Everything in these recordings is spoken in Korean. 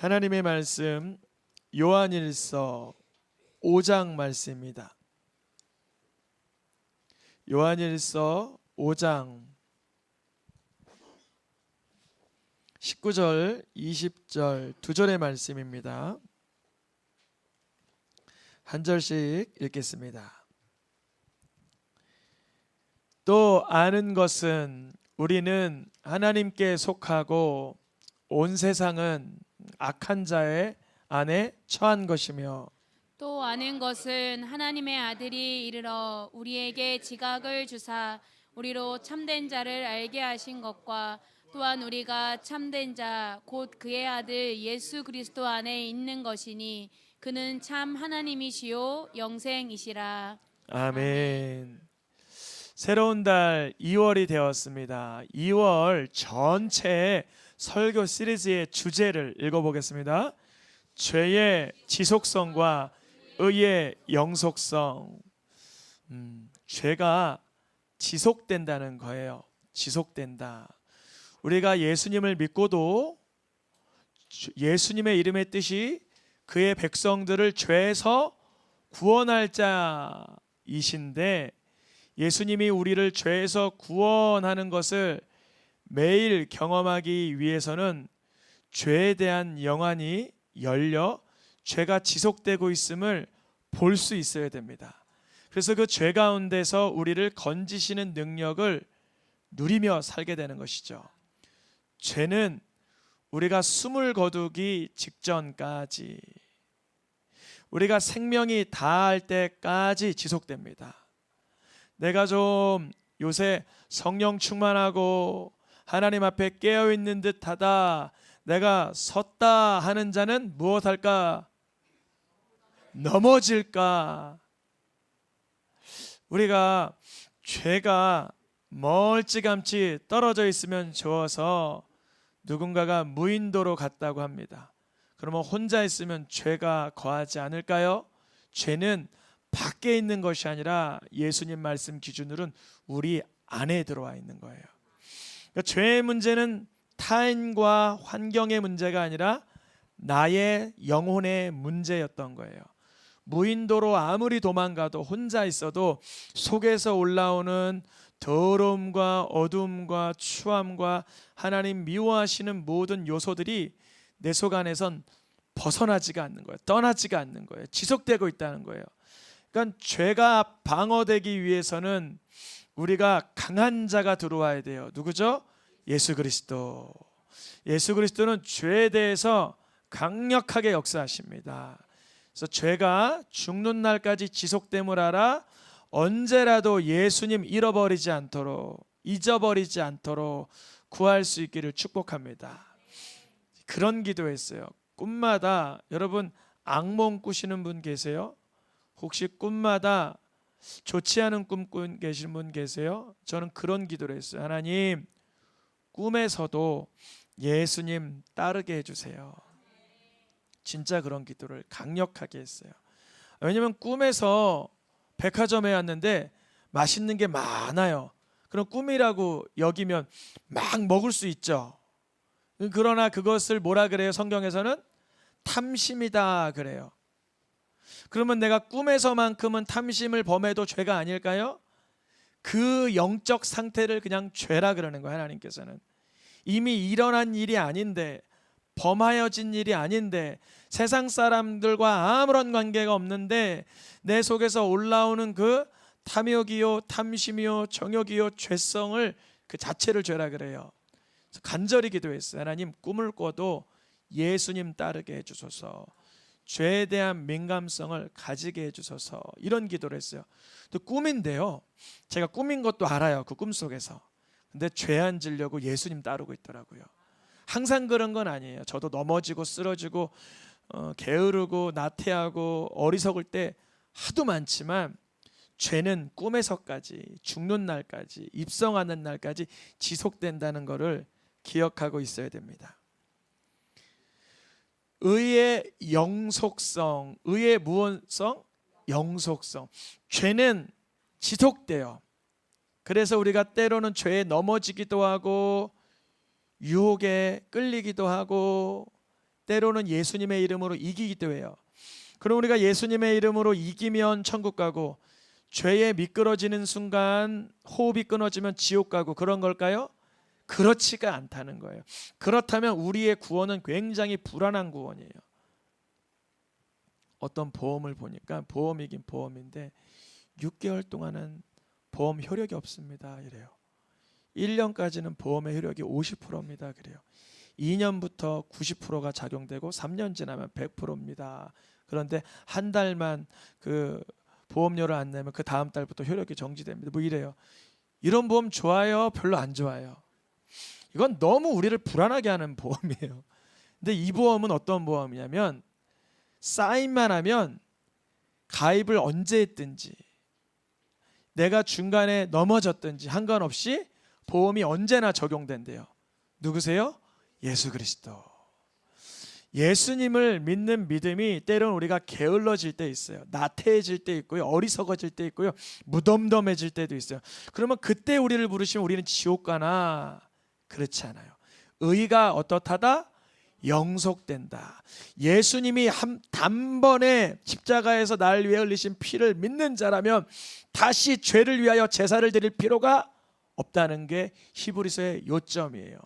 하나님의 말씀 요한일서 5장 말씀입니다. 요한일서 5장 19절 20절 두 절의 말씀입니다. 한 절씩 읽겠습니다. 또 아는 것은 우리는 하나님께 속하고 온 세상은 악한 자의 안에 처한 것이며, 또 아는 것은 하나님의 아들이 이르러 우리에게 지각을 주사 우리로 참된 자를 알게 하신 것과 또한 우리가 참된 자 곧 그의 아들 예수 그리스도 안에 있는 것이니 그는 참 하나님이시요 영생이시라. 아멘. 새로운 달 2월이 되었습니다. 2월 전체 설교 시리즈의 주제를 읽어보겠습니다. 죄의 지속성과 의의 영속성. 죄가 지속된다는 거예요. 지속된다. 우리가 예수님을 믿고도 예수님의 이름의 뜻이 그의 백성들을 죄에서 구원할 자이신데, 예수님이 우리를 죄에서 구원하는 것을 매일 경험하기 위해서는 죄에 대한 영안이 열려 죄가 지속되고 있음을 볼 수 있어야 됩니다. 그래서 그 죄 가운데서 우리를 건지시는 능력을 누리며 살게 되는 것이죠. 죄는 우리가 숨을 거두기 직전까지, 우리가 생명이 다할 때까지 지속됩니다. 내가 좀 요새 성령 충만하고 하나님 앞에 깨어있는 듯하다, 내가 섰다 하는 자는 무엇할까? 넘어질까? 우리가 죄가 멀찌감치 떨어져 있으면 좋아서 누군가가 무인도로 갔다고 합니다. 그러면 혼자 있으면 죄가 거하지 않을까요? 죄는 밖에 있는 것이 아니라 예수님 말씀 기준으로는 우리 안에 들어와 있는 거예요. 그러니까 죄의 문제는 타인과 환경의 문제가 아니라 나의 영혼의 문제였던 거예요. 무인도로 아무리 도망가도 혼자 있어도 속에서 올라오는 더러움과 어둠과 추함과 하나님 미워하시는 모든 요소들이 내 속 안에선 벗어나지가 않는 거예요. 떠나지가 않는 거예요. 지속되고 있다는 거예요. 그러니까 죄가 방어되기 위해서는 우리가 강한 자가 들어와야 돼요. 누구죠? 예수 그리스도. 예수 그리스도는 죄에 대해서 강력하게 역사하십니다. 그래서 죄가 죽는 날까지 지속됨을 알아 언제라도 예수님 잊어버리지 않도록 구할 수 있기를 축복합니다. 그런 기도했어요. 꿈마다, 여러분 악몽 꾸시는 분 계세요? 혹시 꿈마다 좋지 않은 꿈 꾸고 계신 분 계세요? 저는 그런 기도를 했어요. 하나님, 꿈에서도 예수님 따르게 해주세요. 진짜 그런 기도를 강력하게 했어요. 왜냐하면 꿈에서 백화점에 왔는데 맛있는 게 많아요. 그럼 꿈이라고 여기면 막 먹을 수 있죠. 그러나 그것을 뭐라 그래요? 성경에서는 탐심이다 그래요. 그러면 내가 꿈에서만큼은 탐심을 범해도 죄가 아닐까요? 그 영적 상태를 그냥 죄라 그러는 거예요. 하나님께서는 이미 일어난 일이 아닌데, 범하여진 일이 아닌데, 세상 사람들과 아무런 관계가 없는데 내 속에서 올라오는 그 탐욕이요, 탐심이요, 정욕이요, 죄성을 그 자체를 죄라 그래요. 그래서 간절히 기도했어요. 하나님, 꿈을 꿔도 예수님 따르게 해주소서, 죄에 대한 민감성을 가지게 해주소서, 이런 기도를 했어요. 또 꿈인데요, 제가 꿈인 것도 알아요. 그 꿈속에서. 근데 죄 안 지려고 예수님 따르고 있더라고요. 항상 그런 건 아니에요. 저도 넘어지고 쓰러지고 게으르고 나태하고 어리석을 때 하도 많지만, 죄는 꿈에서까지, 죽는 날까지, 입성하는 날까지 지속된다는 것을 기억하고 있어야 됩니다. 의의 영속성, 의의 무언성? 영속성. 죄는 지속돼요. 그래서 우리가 때로는 죄에 넘어지기도 하고 유혹에 끌리기도 하고 때로는 예수님의 이름으로 이기기도 해요. 그럼 우리가 예수님의 이름으로 이기면 천국 가고 죄에 미끄러지는 순간 호흡이 끊어지면 지옥 가고 그런 걸까요? 그렇지가 않다는 거예요. 그렇다면 우리의 구원은 굉장히 불안한 구원이에요. 어떤 보험을 보니까 보험이긴 보험인데 6개월 동안은 보험 효력이 없습니다. 이래요. 1년까지는 보험의 효력이 50%입니다. 그래요. 2년부터 90%가 작용되고 3년 지나면 100%입니다. 그런데 한 달만 그 보험료를 안 내면 그 다음 달부터 효력이 정지됩니다. 뭐 이래요. 이런 보험 좋아요? 별로 안 좋아요. 이건 너무 우리를 불안하게 하는 보험이에요. 근데 이 보험은 어떤 보험이냐면 사인만 하면 가입을 언제 했든지 내가 중간에 넘어졌든지 상관없이 보험이 언제나 적용된대요. 누구세요? 예수 그리스도. 예수님을 믿는 믿음이 때로는 우리가 게을러질 때 있어요. 나태해질 때 있고요. 어리석어질 때 있고요. 무덤덤해질 때도 있어요. 그러면 그때 우리를 부르시면 우리는 지옥 가나? 그렇지 않아요. 의가 어떻하다? 영속된다. 예수님이 단번에 십자가에서 나를 위해 흘리신 피를 믿는 자라면 다시 죄를 위하여 제사를 드릴 필요가 없다는 게 히브리서의 요점이에요.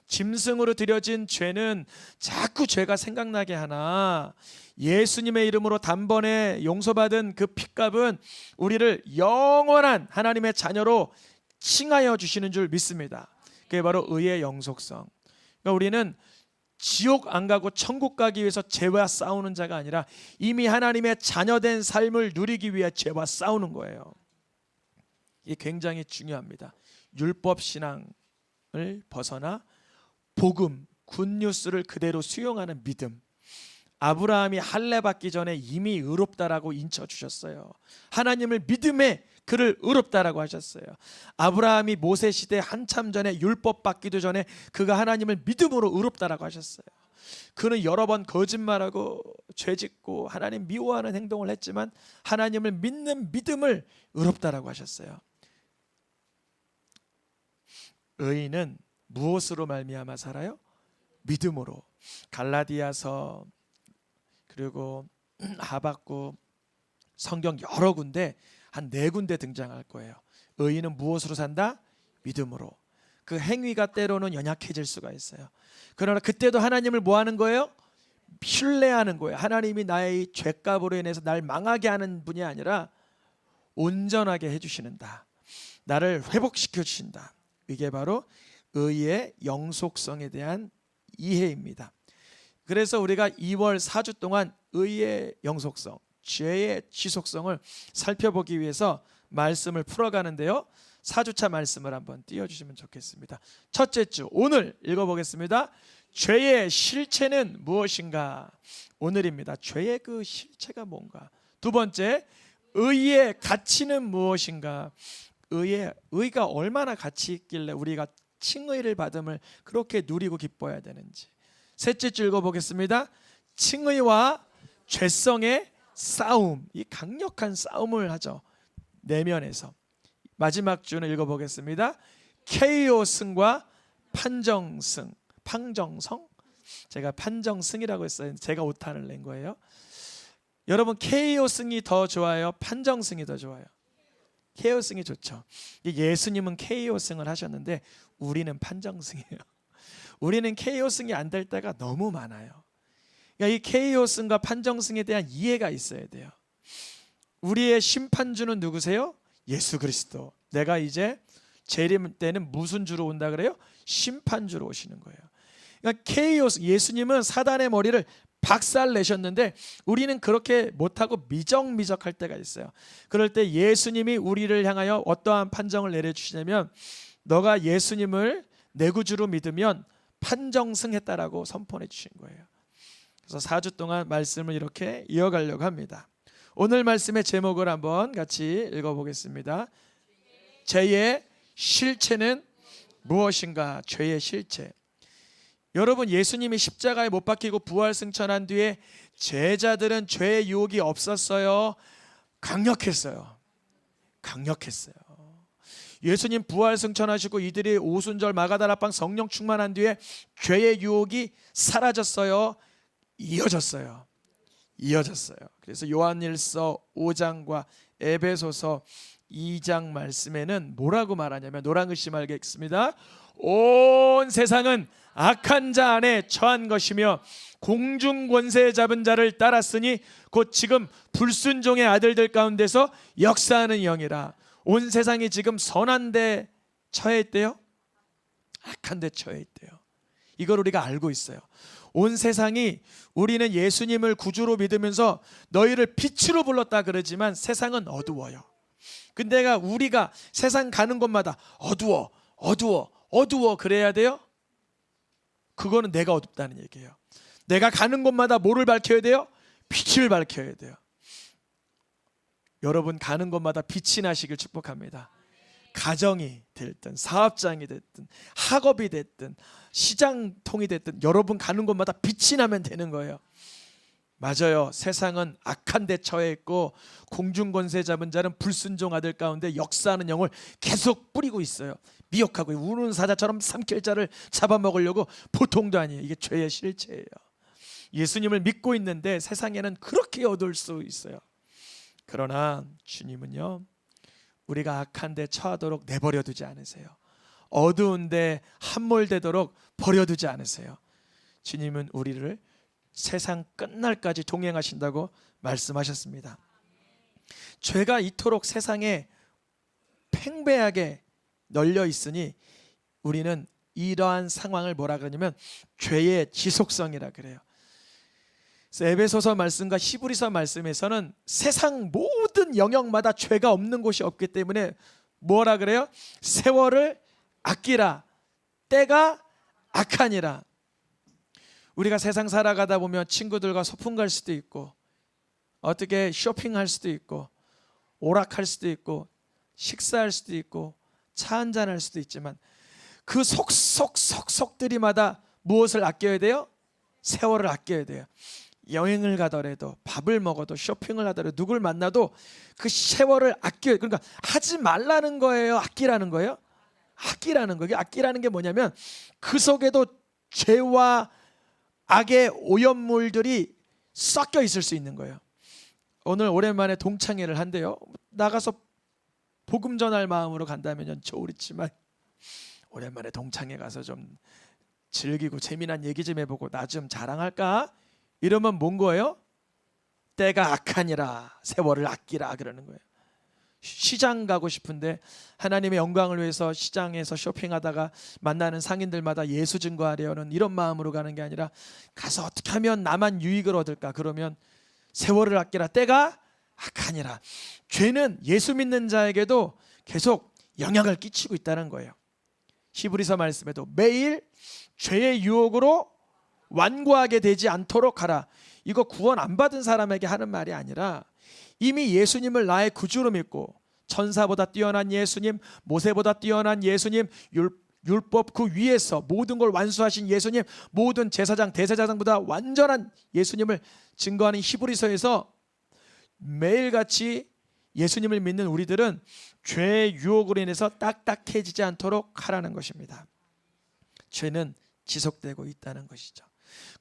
짐승으로 드려진 죄는 자꾸 죄가 생각나게 하나 예수님의 이름으로 단번에 용서받은 그 핏값은 우리를 영원한 하나님의 자녀로 칭하여 주시는 줄 믿습니다. 그게 바로 의의 영속성. 그러니까 우리는 지옥 안 가고 천국 가기 위해서 죄와 싸우는 자가 아니라 이미 하나님의 자녀된 삶을 누리기 위해 죄와 싸우는 거예요. 이게 굉장히 중요합니다. 율법 신앙을 벗어나 복음, 굿뉴스를 그대로 수용하는 믿음. 아브라함이 할례 받기 전에 이미 의롭다라고 인쳐 주셨어요. 하나님을 믿음에 그를 의롭다라고 하셨어요. 아브라함이 모세 시대 한참 전에 율법 받기도 전에 그가 하나님을 믿음으로 의롭다라고 하셨어요. 그는 여러 번 거짓말하고 죄짓고 하나님 미워하는 행동을 했지만 하나님을 믿는 믿음을 의롭다라고 하셨어요. 의인은 무엇으로 말미암아 살아요? 믿음으로. 갈라디아서 그리고 하박국 성경 여러 군데 한 4군데 등장할 거예요. 의인은 무엇으로 산다? 믿음으로. 그 행위가 때로는 연약해질 수가 있어요. 그러나 그때도 하나님을 뭐 하는 거예요? 신뢰하는 거예요. 하나님이 나의 죄값으로 인해서 날 망하게 하는 분이 아니라 온전하게 해주시는다. 나를 회복시켜 주신다. 이게 바로 의의 영속성에 대한 이해입니다. 그래서 우리가 2월 4주 동안 의의 영속성, 죄의 지속성을 살펴보기 위해서 말씀을 풀어가는데요. 4주차 말씀을 한번 띄워주시면 좋겠습니다. 첫째 주 오늘 읽어보겠습니다. 죄의 실체는 무엇인가? 오늘입니다. 죄의 그 실체가 뭔가? 두 번째, 의의 가치는 무엇인가? 의가 얼마나 가치 있길래 우리가 칭의를 받음을 그렇게 누리고 기뻐해야 되는지. 셋째 주 읽어보겠습니다. 칭의와 죄성의 싸움, 이 강력한 싸움을 하죠. 내면에서. 마지막 주는 읽어보겠습니다. 케이오승과 판정승, 판정성? 제가 판정승이라고 했어요. 제가 오타를 낸 거예요. 여러분 케이오승이 더 좋아요? 판정승이 더 좋아요? 케이오승이 좋죠. 예수님은 케이오승을 하셨는데 우리는 판정승이에요. 우리는 케이오승이 안 될 때가 너무 많아요. 그러니까 이 케이오승과 판정승에 대한 이해가 있어야 돼요. 우리의 심판주는 누구세요? 예수 그리스도. 내가 이제 재림 때는 무슨 주로 온다 그래요? 심판주로 오시는 거예요. 그러니까 케이오스, 예수님은 사단의 머리를 박살 내셨는데 우리는 그렇게 못하고 미적미적할 때가 있어요. 그럴 때 예수님이 우리를 향하여 어떠한 판정을 내려주시냐면 너가 예수님을 내 구주로 믿으면 판정승했다라고 선포해 주신 거예요. 그래서 4주 동안 말씀을 이렇게 이어가려고 합니다. 오늘 말씀의 제목을 한번 같이 읽어보겠습니다. 죄의 실체는 무엇인가? 죄의 실체. 여러분 예수님이 십자가에 못 박히고 부활승천한 뒤에 제자들은 죄의 유혹이 없었어요? 강력했어요. 강력했어요. 예수님 부활승천하시고 이들이 오순절 마가다라방 성령 충만한 뒤에 죄의 유혹이 사라졌어요? 이어졌어요. 그래서 요한일서 5장과 에베소서 2장 말씀에는 뭐라고 말하냐면 노란 글씨 말겠습니다. 온 세상은 악한 자 안에 처한 것이며 공중 권세 잡은 자를 따랐으니 곧 지금 불순종의 아들들 가운데서 역사하는 영이라. 온 세상이 지금 선한 데 처해 있대요? 악한 데 처해 있대요. 이걸 우리가 알고 있어요. 온 세상이 우리는 예수님을 구주로 믿으면서 너희를 빛으로 불렀다 그러지만 세상은 어두워요. 근데 우리가 세상 가는 곳마다 어두워 그래야 돼요? 그거는 내가 어둡다는 얘기예요. 내가 가는 곳마다 뭐를 밝혀야 돼요? 빛을 밝혀야 돼요. 여러분 가는 곳마다 빛이 나시길 축복합니다. 가정이 됐든 사업장이 됐든 학업이 됐든 시장통이 됐든 여러분 가는 곳마다 빛이 나면 되는 거예요. 맞아요. 세상은 악한 데 처해 있고 공중권세 잡은 자는 불순종 아들 가운데 역사하는 영을 계속 뿌리고 있어요. 미혹하고 우는 사자처럼 삼킬 자를 잡아먹으려고 보통도 아니에요. 이게 죄의 실체예요. 예수님을 믿고 있는데 세상에는 그렇게 어두울 수 있어요. 그러나 주님은요, 우리가 악한 데 처하도록 내버려 두지 않으세요. 어두운 데 함몰되도록 버려두지 않으세요. 주님은 우리를 세상 끝날까지 동행하신다고 말씀하셨습니다. 죄가 이토록 세상에 팽배하게 널려 있으니 우리는 이러한 상황을 뭐라 그러냐면 죄의 지속성이라 그래요. 그래서 에베소서 말씀과 히브리서 말씀에서는 세상 모든 영역마다 죄가 없는 곳이 없기 때문에 뭐라 그래요? 세월을 아끼라, 때가 악하니라. 우리가 세상 살아가다 보면 친구들과 소풍 갈 수도 있고 어떻게 쇼핑할 수도 있고 오락할 수도 있고 식사할 수도 있고 차 한잔 할 수도 있지만 그 속속들이마다 무엇을 아껴야 돼요? 세월을 아껴야 돼요. 여행을 가더라도 밥을 먹어도 쇼핑을 하더라도 누굴 만나도 그 세월을 아껴야. 그러니까 하지 말라는 거예요? 아끼라는 거예요? 아끼라는 거예요. 아끼라는 게 뭐냐면 그 속에도 죄와 악의 오염물들이 섞여 있을 수 있는 거예요. 오늘 오랜만에 동창회를 한대요. 나가서 복음 전할 마음으로 간다면 좋으리지만 오랜만에 동창회 가서 좀 즐기고 재미난 얘기 좀 해보고 나 좀 자랑할까? 이러면 뭔 거예요? 때가 악하니라, 세월을 아끼라 그러는 거예요. 시장 가고 싶은데 하나님의 영광을 위해서 시장에서 쇼핑하다가 만나는 상인들마다 예수 증거하려는 이런 마음으로 가는 게 아니라 가서 어떻게 하면 나만 유익을 얻을까? 그러면 세월을 아끼라, 때가 악하니라. 죄는 예수 믿는 자에게도 계속 영향을 끼치고 있다는 거예요. 히브리서 말씀에도 매일 죄의 유혹으로 완고하게 되지 않도록 하라. 이거 구원 안 받은 사람에게 하는 말이 아니라 이미 예수님을 나의 구주로 믿고 천사보다 뛰어난 예수님, 모세보다 뛰어난 예수님, 율법 그 위에서 모든 걸 완수하신 예수님, 모든 제사장 대제사장보다 완전한 예수님을 증거하는 히브리서에서 매일같이 예수님을 믿는 우리들은 죄의 유혹으로 인해서 딱딱해지지 않도록 하라는 것입니다. 죄는 지속되고 있다는 것이죠.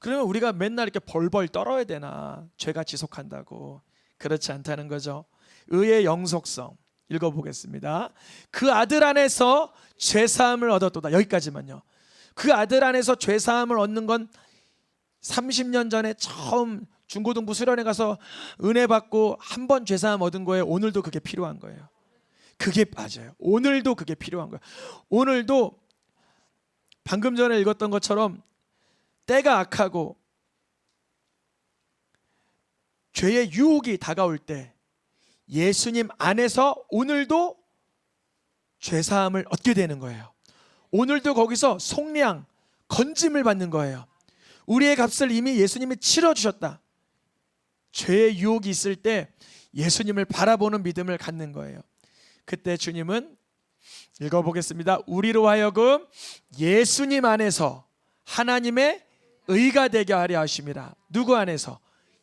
그러면 우리가 맨날 이렇게 벌벌 떨어야 되나? 죄가 지속한다고. 그렇지 않다는 거죠. 의의 영속성 읽어보겠습니다. 그 아들 안에서 죄사함을 얻었도다. 여기까지만요. 그 아들 안에서 죄사함을 얻는 건 30년 전에 처음 중고등부 수련회 가서 은혜 받고 한 번 죄사함 얻은 거예요. 오늘도 그게 필요한 거예요. 그게 맞아요. 오늘도 그게 필요한 거예요. 오늘도 방금 전에 읽었던 것처럼 때가 악하고 죄의 유혹이 다가올 때 예수님 안에서 오늘도 죄사함을 얻게 되는 거예요. 오늘도 거기서 속량, 건짐을 받는 거예요. 우리의 값을 이미 예수님이 치러주셨다. 죄의 유혹이 있을 때 예수님을 바라보는 믿음을 갖는 거예요. 그때 주님은 읽어보겠습니다. 우리로 하여금 예수님 안에서 하나님의 의가 되게 하려 하심이라. 누구 안에서?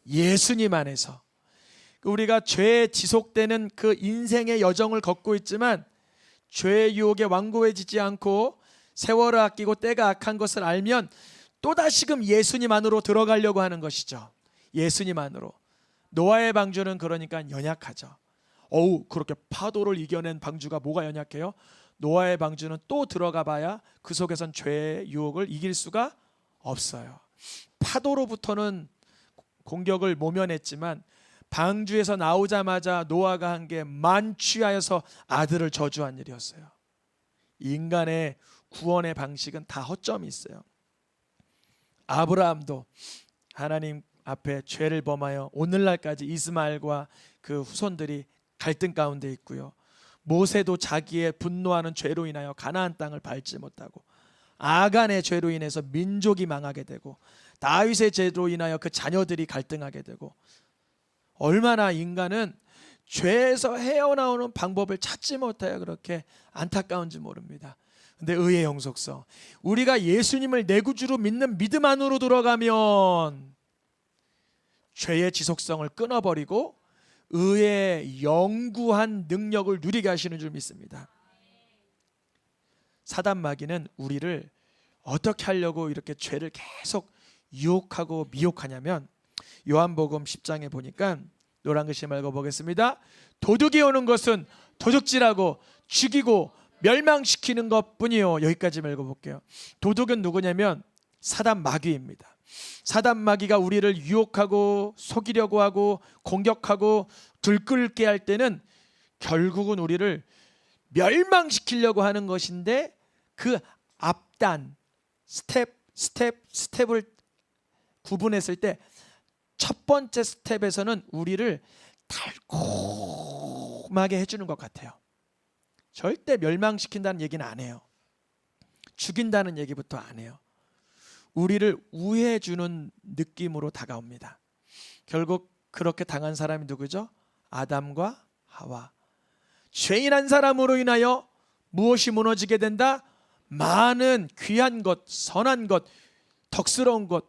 예수님 안에서. 우리가 죄에 지속되는 그 인생의 여정을 걷고 있지만 죄의 유혹에 완고해지지 않고 세월을 아끼고 때가 악한 것을 알면 또 다시금 예수님 안으로 들어가려고 하는 것이죠. 예수님 안으로. 노아의 방주는 그러니까 연약하죠. 그렇게 파도를 이겨낸 방주가 뭐가 연약해요? 노아의 방주는 또 들어가 봐야 그 속에선 죄의 유혹을 이길 수가 없어요. 파도로부터는 공격을 모면했지만 방주에서 나오자마자 노아가 한 게 만취하여서 아들을 저주한 일이었어요. 인간의 구원의 방식은 다 허점이 있어요. 아브라함도 하나님 앞에 죄를 범하여 오늘날까지 이스마엘과 그 후손들이 갈등 가운데 있고요. 모세도 자기의 분노하는 죄로 인하여 가나안 땅을 밟지 못하고, 아간의 죄로 인해서 민족이 망하게 되고, 다윗의 죄로 인하여 그 자녀들이 갈등하게 되고, 얼마나 인간은 죄에서 헤어나오는 방법을 찾지 못하여 그렇게 안타까운지 모릅니다. 근데 의의 영속성, 우리가 예수님을 내 구주로 믿는 믿음 안으로 들어가면 죄의 지속성을 끊어버리고 의의 영구한 능력을 누리게 하시는 줄 믿습니다. 사단 마귀는 우리를 어떻게 하려고 이렇게 죄를 계속 유혹하고 미혹하냐면, 요한복음 10장에 보니까 노란 글씨 말고 보겠습니다. 도둑이 오는 것은 도둑질하고 죽이고 멸망시키는 것뿐이요. 여기까지 읽어볼게요. 도둑은 누구냐면 사단 마귀입니다. 사단 마귀가 우리를 유혹하고 속이려고 하고 공격하고 들끓게 할 때는 결국은 우리를 멸망시키려고 하는 것인데, 그 앞단 스텝을 구분했을 때 첫 번째 스텝에서는 우리를 달콤하게 해주는 것 같아요. 절대 멸망시킨다는 얘기는 안 해요. 죽인다는 얘기부터 안 해요. 우리를 우회해 주는 느낌으로 다가옵니다. 결국 그렇게 당한 사람이 누구죠? 아담과 하와. 죄인 한 사람으로 인하여 무엇이 무너지게 된다? 많은 귀한 것, 선한 것, 덕스러운 것,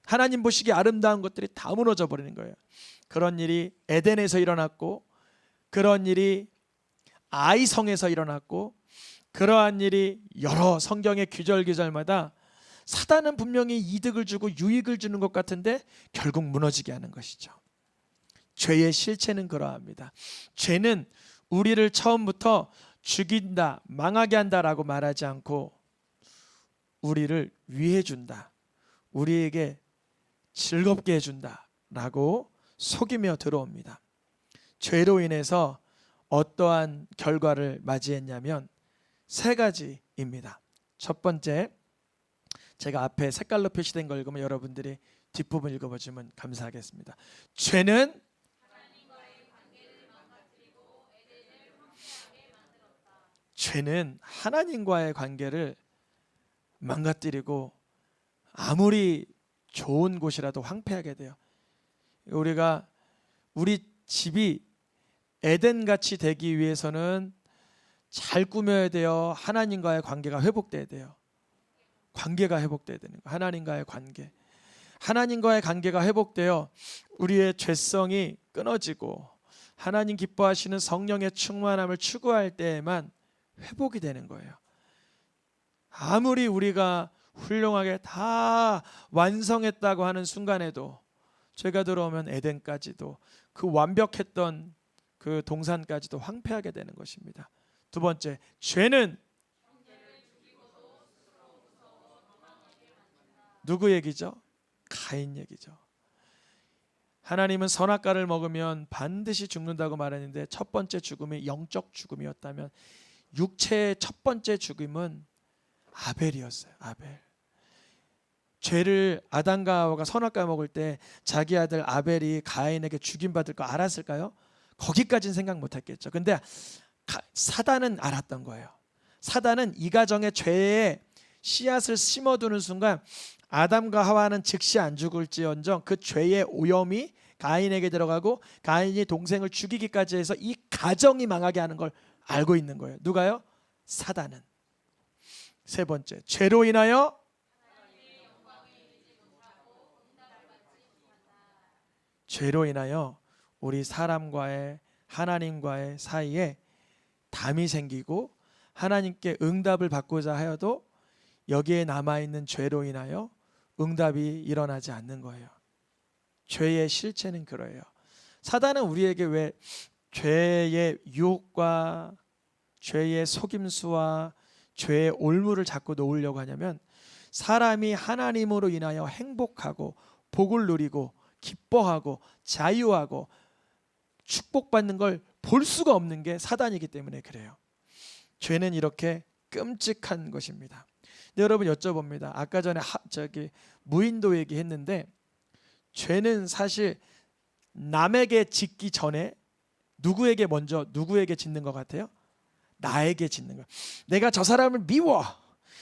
하나님 보시기에 아름다운 것들이 다 무너져 버리는 거예요. 그런 일이 에덴에서 일어났고, 그런 일이 아이성에서 일어났고, 그러한 일이 여러 성경의 규절마다 사단은 분명히 이득을 주고 유익을 주는 것 같은데 결국 무너지게 하는 것이죠. 죄의 실체는 그러합니다. 죄는 우리를 처음부터 죽인다, 망하게 한다라고 말하지 않고 우리를 위해 준다, 우리에게 즐겁게 해준다라고 속이며 들어옵니다. 죄로 인해서 어떠한 결과를 맞이했냐면 세 가지입니다. 첫 번째, 제가 앞에 색깔로 표시된 걸 읽으면 여러분들이 뒷부분 읽어보시면 감사하겠습니다. 죄는 하나님과의 관계를 망가뜨리고 아무리 좋은 곳이라도 황폐하게 돼요. 우리 집이 에덴같이 되기 위해서는 잘 꾸며야 돼요. 하나님과의 관계가 회복돼야 돼요. 관계가 회복돼야 되는 거예요. 하나님과의 관계가 회복되어 우리의 죄성이 끊어지고 하나님 기뻐하시는 성령의 충만함을 추구할 때에만 회복이 되는 거예요. 아무리 우리가 훌륭하게 다 완성했다고 하는 순간에도 죄가 들어오면 에덴까지도, 그 완벽했던 그 동산까지도 황폐하게 되는 것입니다. 두 번째, 죄는 누구 얘기죠? 가인 얘기죠. 하나님은 선악과를 먹으면 반드시 죽는다고 말했는데 첫 번째 죽음이 영적 죽음이었다면 육체의 첫 번째 죽음은 아벨이었어요. 아벨. 죄를 아담과 하와가 선악과 먹을 때 자기 아들 아벨이 가인에게 죽임받을 거 알았을까요? 거기까지는 생각 못했겠죠. 근데 사단은 알았던 거예요. 사단은 이 가정의 죄의 씨앗을 심어두는 순간 아담과 하와는 즉시 안 죽을지언정 그 죄의 오염이 가인에게 들어가고 가인이 동생을 죽이기까지 해서 이 가정이 망하게 하는 걸 알고 있는 거예요. 누가요? 사단은. 세 번째, 죄로 인하여 우리 사람과의 하나님과의 사이에 담이 생기고 하나님께 응답을 받고자 하여도 여기에 남아있는 죄로 인하여 응답이 일어나지 않는 거예요. 죄의 실체는 그래요. 사단은 우리에게 왜 죄의 유혹과 죄의 속임수와 죄의 올무를 자꾸 놓으려고 하냐면 사람이 하나님으로 인하여 행복하고 복을 누리고 기뻐하고 자유하고 축복받는 걸 볼 수가 없는 게 사단이기 때문에 그래요. 죄는 이렇게 끔찍한 것입니다. 근데 여러분 여쭤봅니다. 아까 전에 무인도 얘기했는데 죄는 사실 남에게 짓기 전에 누구에게 먼저 누구에게 짓는 것 같아요? 나에게 짓는 거야. 내가 저 사람을 미워.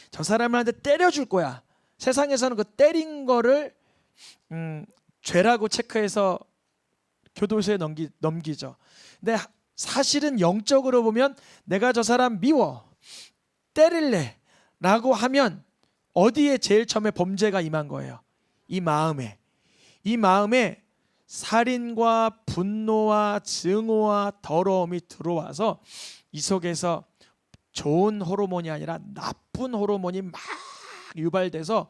저 사람한테 때려줄 거야. 세상에서는 그 때린 거를 죄라고 체크해서 교도소에 넘기죠. 근데 사실은 영적으로 보면 내가 저 사람 미워. 때릴래. 라고 하면 어디에 제일 처음에 범죄가 임한 거예요? 이 마음에. 이 마음에 살인과 분노와 증오와 더러움이 들어와서 이 속에서 좋은 호르몬이 아니라 나쁜 호르몬이 막 유발돼서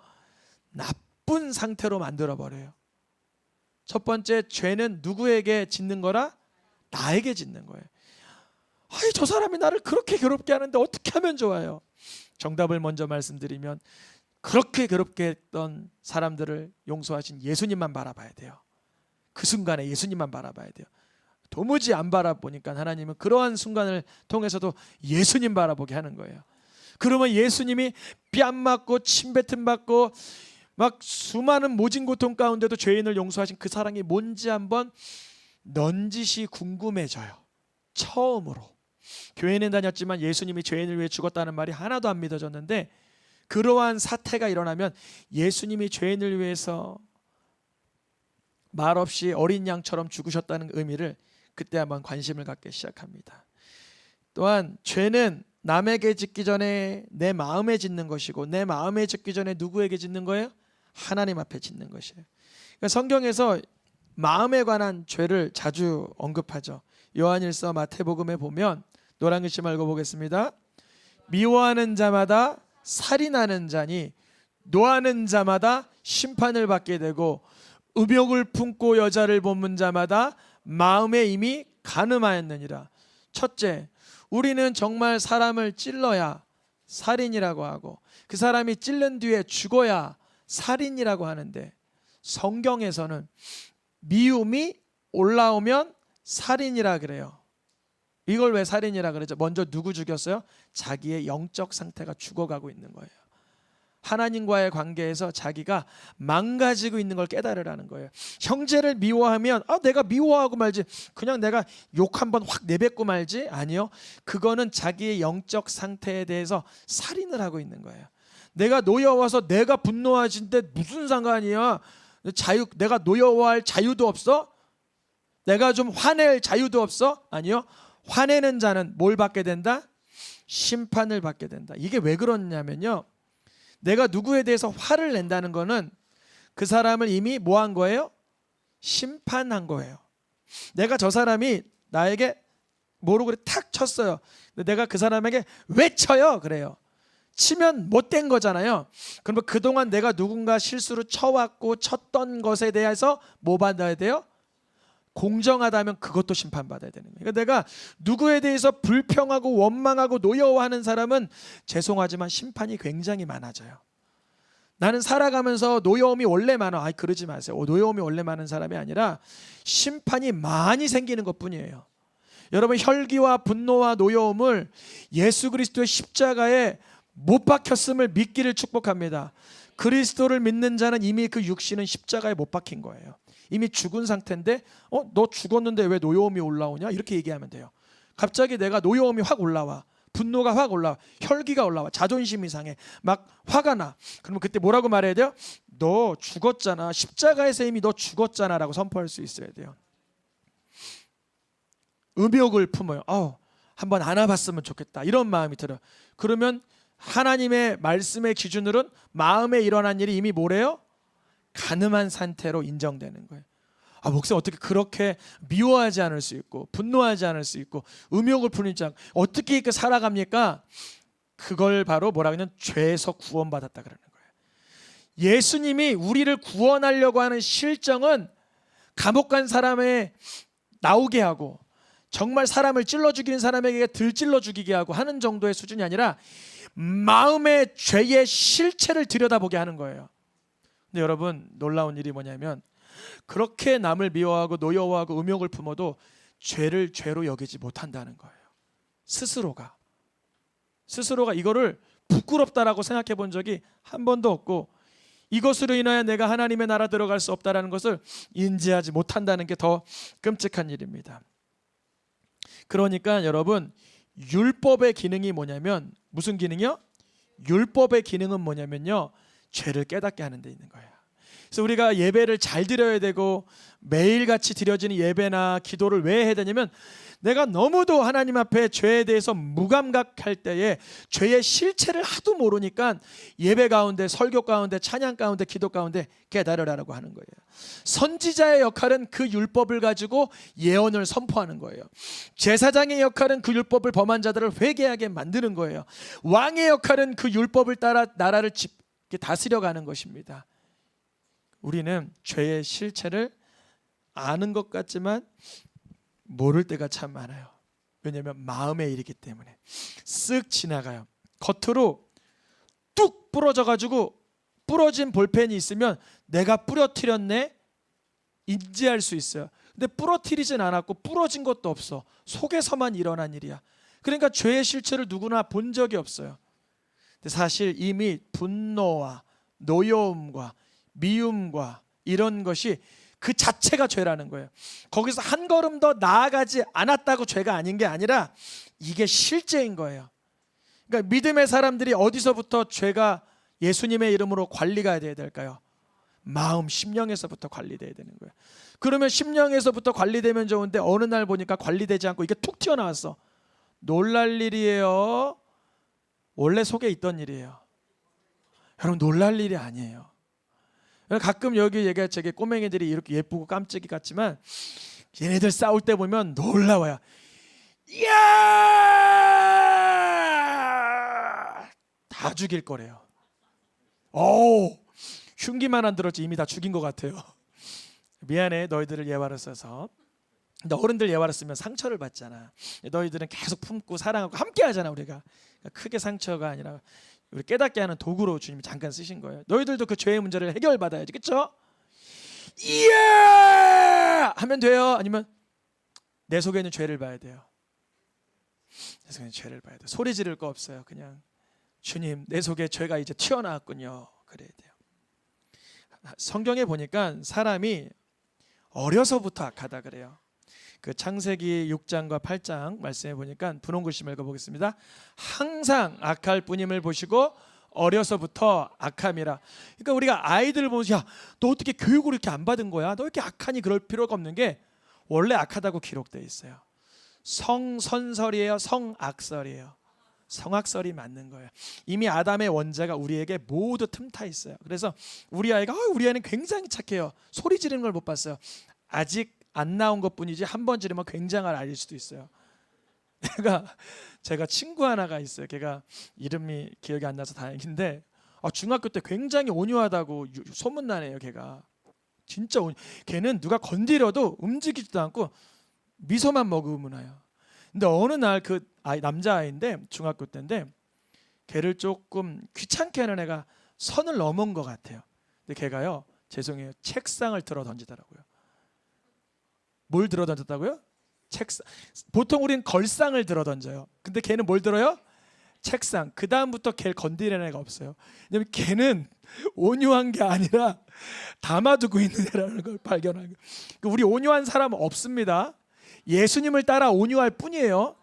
나쁜 상태로 만들어버려요. 첫 번째, 죄는 누구에게 짓는 거라? 나에게 짓는 거예요. 아이, 저 사람이 나를 그렇게 괴롭게 하는데 어떻게 하면 좋아요? 정답을 먼저 말씀드리면 그렇게 괴롭게 했던 사람들을 용서하신 예수님만 바라봐야 돼요. 그 순간에 예수님만 바라봐야 돼요. 도무지 안 바라보니까 하나님은 그러한 순간을 통해서도 예수님 바라보게 하는 거예요. 그러면 예수님이 뺨 맞고 침뱉음 받고 막 수많은 모진 고통 가운데도 죄인을 용서하신 그 사랑이 뭔지 한번 넌지시 궁금해져요. 처음으로. 교회는 다녔지만 예수님이 죄인을 위해 죽었다는 말이 하나도 안 믿어졌는데 그러한 사태가 일어나면 예수님이 죄인을 위해서 말없이 어린 양처럼 죽으셨다는 의미를 그때 한번 관심을 갖기 시작합니다. 또한 죄는 남에게 짓기 전에 내 마음에 짓는 것이고 내 마음에 짓기 전에 누구에게 짓는 거예요? 하나님 앞에 짓는 것이에요. 그러니까 성경에서 마음에 관한 죄를 자주 언급하죠. 요한일서 마태복음에 보면 노란 글씨 말고 보겠습니다. 미워하는 자마다 살인하는 자니 노하는 자마다 심판을 받게 되고 음욕을 품고 여자를 본문 자마다 마음에 이미 간음하였느니라. 첫째, 우리는 정말 사람을 찔러야 살인이라고 하고 그 사람이 찔른 뒤에 죽어야 살인이라고 하는데 성경에서는 미움이 올라오면 살인이라 그래요. 이걸 왜 살인이라 그러죠? 먼저 누구 죽였어요? 자기의 영적 상태가 죽어가고 있는 거예요. 하나님과의 관계에서 자기가 망가지고 있는 걸 깨달으라는 거예요. 형제를 미워하면 내가 미워하고 말지 그냥 내가 욕 한번 확 내뱉고 말지 아니요. 그거는 자기의 영적 상태에 대해서 살인을 하고 있는 거예요. 내가 노여워서 내가 분노하신데 무슨 상관이야. 내가 노여워할 자유도 없어? 내가 좀 화낼 자유도 없어? 아니요. 화내는 자는 뭘 받게 된다? 심판을 받게 된다. 이게 왜 그러냐면요. 내가 누구에 대해서 화를 낸다는 거는 그 사람을 이미 뭐 한 거예요? 심판한 거예요. 내가 저 사람이 나에게 뭐로 그래 탁 쳤어요. 근데 내가 그 사람에게 왜 쳐요? 그래요. 치면 못된 거잖아요. 그러면 그동안 내가 누군가 실수로 쳐왔고 쳤던 것에 대해서 뭐 받아야 돼요? 공정하다면 그것도 심판받아야 되는 거예요. 그러니까 내가 누구에 대해서 불평하고 원망하고 노여워하는 사람은 죄송하지만 심판이 굉장히 많아져요. 나는 살아가면서 노여움이 원래 많아. 그러지 마세요. 노여움이 원래 많은 사람이 아니라 심판이 많이 생기는 것뿐이에요. 여러분 혈기와 분노와 노여움을 예수 그리스도의 십자가에 못 박혔음을 믿기를 축복합니다. 그리스도를 믿는 자는 이미 그 육신은 십자가에 못 박힌 거예요. 이미 죽은 상태인데 너 죽었는데 왜 노여움이 올라오냐? 이렇게 얘기하면 돼요. 갑자기 내가 노여움이 확 올라와. 분노가 확 올라와. 혈기가 올라와. 자존심이 상해. 막 화가 나. 그러면 그때 뭐라고 말해야 돼요? 너 죽었잖아. 십자가에서 이미 너 죽었잖아 라고 선포할 수 있어야 돼요. 음욕을 품어요. 한번 안아봤으면 좋겠다. 이런 마음이 들어요. 그러면 하나님의 말씀의 기준으로는 마음에 일어난 일이 이미 뭐래요? 간음한 상태로 인정되는 거예요. 목사님 어떻게 그렇게 미워하지 않을 수 있고 분노하지 않을 수 있고 음욕을 품지 않고 어떻게 이렇게 살아갑니까? 그걸 바로 뭐라 그러냐면 죄에서 구원받았다 그러는 거예요. 예수님이 우리를 구원하려고 하는 실정은 감옥 간 사람에 나오게 하고 정말 사람을 찔러 죽이는 사람에게 들찔러 죽이게 하고 하는 정도의 수준이 아니라 마음의 죄의 실체를 들여다보게 하는 거예요. 근데 여러분, 놀라운 일이 뭐냐면 그렇게 남을 미워하고 노여워하고 음욕을 품어도 죄를 죄로 여기지 못한다는 거예요. 스스로가 이거를 부끄럽다라고 생각해 본 적이 한 번도 없고, 이것으로 인하여 내가 하나님의 나라 들어갈 수 없다라는 것을 인지하지 못한다는 게 더 끔찍한 일입니다. 그러니까 여러분, 율법의 기능이 뭐냐면, 무슨 기능이요? 율법의 기능은 뭐냐면요, 죄를 깨닫게 하는 데 있는 거예요. 그래서 우리가 예배를 잘 드려야 되고 매일같이 드려지는 예배나 기도를 왜 해야 되냐면, 내가 너무도 하나님 앞에 죄에 대해서 무감각할 때에 죄의 실체를 하도 모르니까 예배 가운데, 설교 가운데, 찬양 가운데, 기도 가운데 깨달으라고 하는 거예요. 선지자의 역할은 그 율법을 가지고 예언을 선포하는 거예요. 제사장의 역할은 그 율법을 범한 자들을 회개하게 만드는 거예요. 왕의 역할은 그 율법을 따라 나라를 다스려가는 것입니다. 우리는 죄의 실체를 아는 것 같지만 모를 때가 참 많아요. 왜냐하면 마음의 일이기 때문에 쓱 지나가요. 겉으로 뚝 부러져 가지고 부러진 볼펜이 있으면 내가 부러뜨렸네 인지할 수 있어요. 근데 부러뜨리진 않았고 부러진 것도 없어. 속에서만 일어난 일이야. 그러니까 죄의 실체를 누구나 본 적이 없어요. 근데 사실 이미 분노와 노여움과 미움과 이런 것이 그 자체가 죄라는 거예요. 거기서 한 걸음 더 나아가지 않았다고 죄가 아닌 게 아니라 이게 실제인 거예요. 그러니까 믿음의 사람들이 어디서부터 죄가 예수님의 이름으로 관리가 돼야 될까요? 마음, 심령에서부터 관리돼야 되는 거예요. 그러면 심령에서부터 관리되면 좋은데 어느 날 보니까 관리되지 않고 이게 툭 튀어나왔어. 놀랄 일이에요. 원래 속에 있던 일이에요. 여러분, 놀랄 일이 아니에요. 가끔 여기 얘가 저게 꼬맹이들이 이렇게 예쁘고 깜찍이 같지만 얘네들 싸울 때 보면 놀라워요. 이야! 다 죽일 거래요. 흉기만 안 들었지 이미 다 죽인 것 같아요. 미안해, 너희들을 예화로 써서. 근데 어른들 예화로 쓰면 상처를 받잖아. 너희들은 계속 품고 사랑하고 함께 하잖아. 우리가 크게 상처가 아니라 우리 깨닫게 하는 도구로 주님이 잠깐 쓰신 거예요. 너희들도 그 죄의 문제를 해결받아야지, 그렇죠? 이야! 하면 돼요? 아니면 내 속에 있는 죄를 봐야 돼요? 내 속에 있는 죄를 봐야 돼요. 소리 지를 거 없어요. 그냥 주님, 내 속에 죄가 이제 튀어나왔군요. 그래야 돼요. 성경에 보니까 사람이 어려서부터 악하다 그래요. 그 창세기 6장과 8장 말씀해 보니까 분홍 글씨 읽어보겠습니다. 항상 악할 뿐임을 보시고 어려서부터 악함이라. 그러니까 우리가 아이들 보면서 야, 너 어떻게 교육을 이렇게 안 받은 거야? 너 이렇게 악하니? 그럴 필요가 없는 게 원래 악하다고 기록되어 있어요. 성선설이에요? 성악설이에요? 성악설이 맞는 거예요. 이미 아담의 원죄가 우리에게 모두 틈타 있어요. 그래서 우리 아이가 우리 아이는 굉장히 착해요. 소리 지르는 걸 못 봤어요. 아직 안 나온 것뿐이지 한 번 지르면 굉장한 아이일 수도 있어요. 제가 친구 하나가 있어요. 걔가 이름이 기억이 안 나서 다행인데 중학교 때 굉장히 온유하다고 소문나네요. 걔가 진짜 걔는 누가 건드려도 움직이지도 않고 미소만 머금으나요. 근데 어느 날 그 남자아이인데 중학교 때인데 걔를 조금 귀찮게 하는 애가 선을 넘은 것 같아요. 근데 걔가요, 죄송해요, 책상을 들어 던지더라고요. 뭘 들어 던졌다고요? 책상. 보통 우리는 걸상을 들어 던져요. 근데 걔는 뭘 들어요? 책상. 그 다음부터 걔를 건드리는 애가 없어요. 왜냐면 걔는 온유한 게 아니라 담아두고 있는 애라는 걸 발견한 거예요. 우리 온유한 사람은 없습니다. 예수님을 따라 온유할 뿐이에요.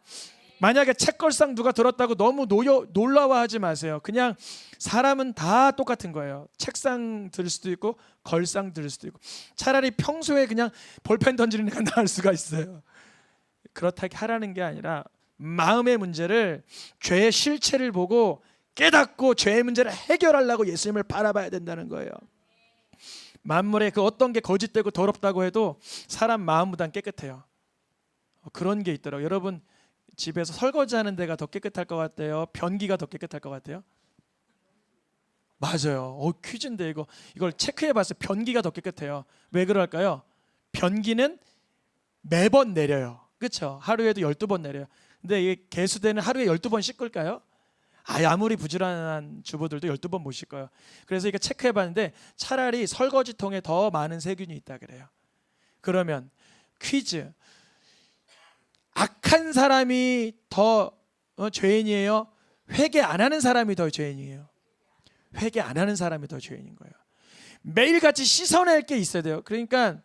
만약에 책걸상 누가 들었다고 너무 놀라워하지 마세요. 그냥 사람은 다 똑같은 거예요. 책상 들 수도 있고 걸상 들 수도 있고. 차라리 평소에 그냥 볼펜 던지는 애가 나을 수가 있어요. 그렇다게 하라는 게 아니라 마음의 문제를, 죄의 실체를 보고 깨닫고 죄의 문제를 해결하려고 예수님을 바라봐야 된다는 거예요. 만물에 그 어떤 게 거짓되고 더럽다고 해도 사람 마음보단 깨끗해요. 그런 게 있더라고요. 여러분 집에서 설거지하는 데가 더 깨끗할 것 같아요? 변기가 더 깨끗할 것 같아요? 맞아요. 퀴즈인데 이걸 체크해봤어요. 변기가 더 깨끗해요. 왜 그럴까요? 변기는 매번 내려요. 그렇죠? 하루에도 12번 내려요. 근데 이 개수대는 하루에 12번 씻을까요? 아무리 부지런한 주부들도 12번 못 씻어요. 그래서 이거 체크해봤는데 차라리 설거지통에 더 많은 세균이 있다 그래요. 그러면 퀴즈, 악한 사람이 더 죄인이에요? 회개 안 하는 사람이 더 죄인이에요? 회개 안 하는 사람이 더 죄인인 거예요. 매일같이 씻어낼 게 있어야 돼요. 그러니까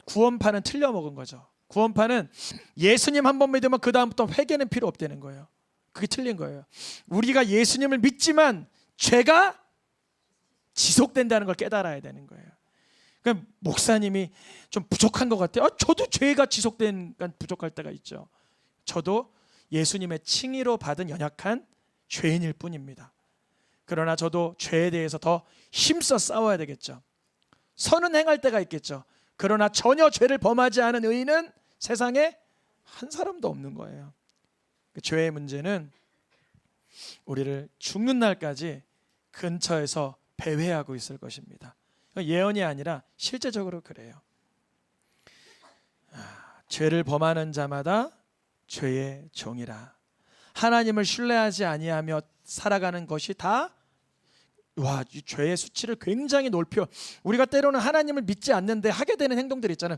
구원파는 틀려 먹은 거죠. 구원파는 예수님 한 번 믿으면 그 다음부터 회개는 필요 없다는 거예요. 그게 틀린 거예요. 우리가 예수님을 믿지만 죄가 지속된다는 걸 깨달아야 되는 거예요. 그러니까 목사님이 좀 부족한 것 같아요. 저도 죄가 지속되니까 부족할 때가 있죠. 저도 예수님의 칭의로 받은 연약한 죄인일 뿐입니다. 그러나 저도 죄에 대해서 더 힘써 싸워야 되겠죠. 선은 행할 때가 있겠죠. 그러나 전혀 죄를 범하지 않은 의인은 세상에 한 사람도 없는 거예요. 그 죄의 문제는 우리를 죽는 날까지 근처에서 배회하고 있을 것입니다. 예언이 아니라 실제적으로 그래요. 죄를 범하는 자마다 죄의 종이라. 하나님을 신뢰하지 아니하며 살아가는 것이 다 이 죄의 수치를 굉장히 높여. 우리가 때로는 하나님을 믿지 않는데 하게 되는 행동들 있잖아요.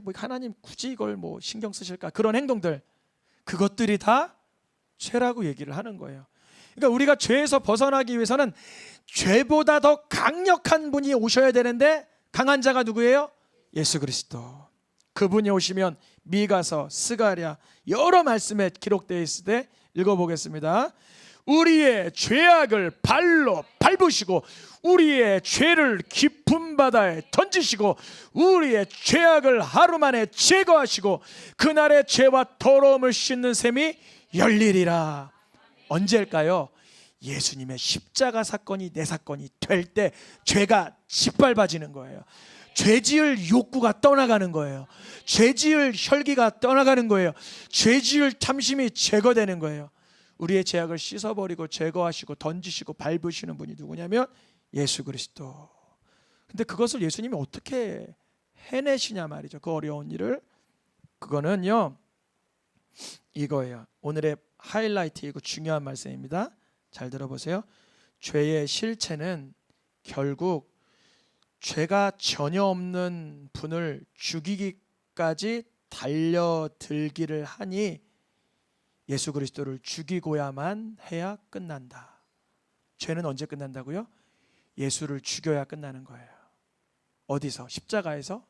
뭐 하나님 굳이 이걸 뭐 신경 쓰실까? 그런 행동들, 그것들이 다 죄라고 얘기를 하는 거예요. 그러니까 우리가 죄에서 벗어나기 위해서는 죄보다 더 강력한 분이 오셔야 되는데, 강한 자가 누구예요? 예수 그리스도. 그분이 오시면 미가서, 스가랴 여러 말씀에 기록되어 있을 때 읽어보겠습니다. 우리의 죄악을 발로 밟으시고 우리의 죄를 깊은 바다에 던지시고 우리의 죄악을 하루 만에 제거하시고 그날의 죄와 더러움을 씻는 셈이 열리리라. 언제일까요? 예수님의 십자가 사건이 내 사건이 될 때 죄가 짓밟아지는 거예요. 죄지을 욕구가 떠나가는 거예요. 죄지을 혈기가 떠나가는 거예요. 죄지을 탐심이 제거되는 거예요. 우리의 죄악을 씻어버리고 제거하시고 던지시고 밟으시는 분이 누구냐면 예수 그리스도. 근데 그것을 예수님이 어떻게 해내시냐 말이죠. 그 어려운 일을. 그거는요 이거예요. 오늘의 하이라이트이고 중요한 말씀입니다. 잘 들어보세요. 죄의 실체는 결국 죄가 전혀 없는 분을 죽이기까지 달려들기를 하니 예수 그리스도를 죽이고야만 해야 끝난다. 죄는 언제 끝난다고요? 예수를 죽여야 끝나는 거예요. 어디서? 십자가에서?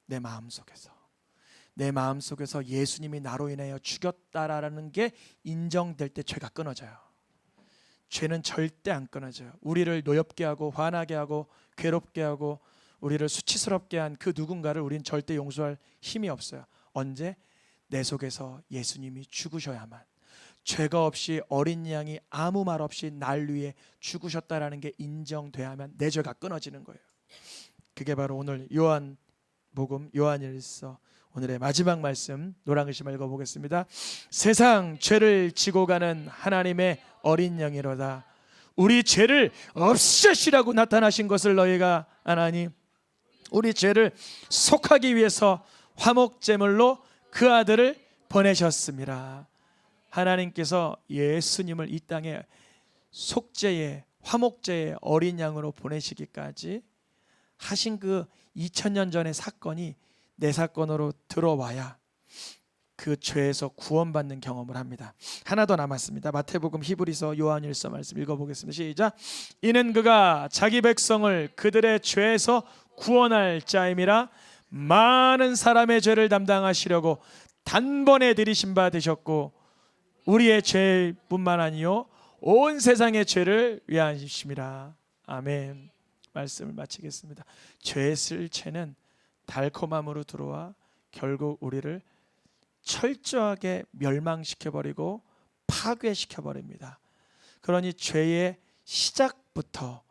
내 마음속에서. 내 마음속에서 예수님이 나로 인하여 죽였다라는 게 인정될 때 죄가 끊어져요. 죄는 절대 안 끊어져요. 우리를 노엽게 하고 화나게 하고 괴롭게 하고 우리를 수치스럽게 한 그 누군가를 우린 절대 용서할 힘이 없어요. 언제? 내 속에서 예수님이 죽으셔야만. 죄가 없이 어린 양이 아무 말 없이 날 위해 죽으셨다라는 게 인정돼야만 내 죄가 끊어지는 거예요. 그게 바로 오늘 요한복음 요한일서 오늘의 마지막 말씀 노란 글씨만 읽어보겠습니다. 세상 죄를 지고 가는 하나님의 어린 양이로다. 우리 죄를 없애시라고 나타나신 것을 너희가 아나니 우리 죄를 속하기 위해서 화목제물로 그 아들을 보내셨습니다. 하나님께서 예수님을 이 땅에 속죄의 화목제의 어린 양으로 보내시기까지 하신 그 2000년 전의 사건이 내 사건으로 들어와야 그 죄에서 구원받는 경험을 합니다. 하나 더 남았습니다. 마태복음, 히브리서, 요한일서 말씀 읽어보겠습니다. 시작. 이는 그가 자기 백성을 그들의 죄에서 구원할 자임이라 많은 사람의 죄를 담당하시려고 단번에 들이신 바 되셨고 우리의 죄뿐만 아니요 온 세상의 죄를 위하심이라. 아멘. 말씀을 마치겠습니다. 죄의 실체는 달콤함으로 들어와 결국 우리를 철저하게 멸망시켜버리고 파괴시켜버립니다. 그러니 죄의 시작부터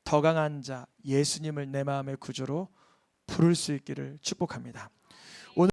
더 강한 자 예수님을 내 마음의 구주로 부를 수 있기를 축복합니다.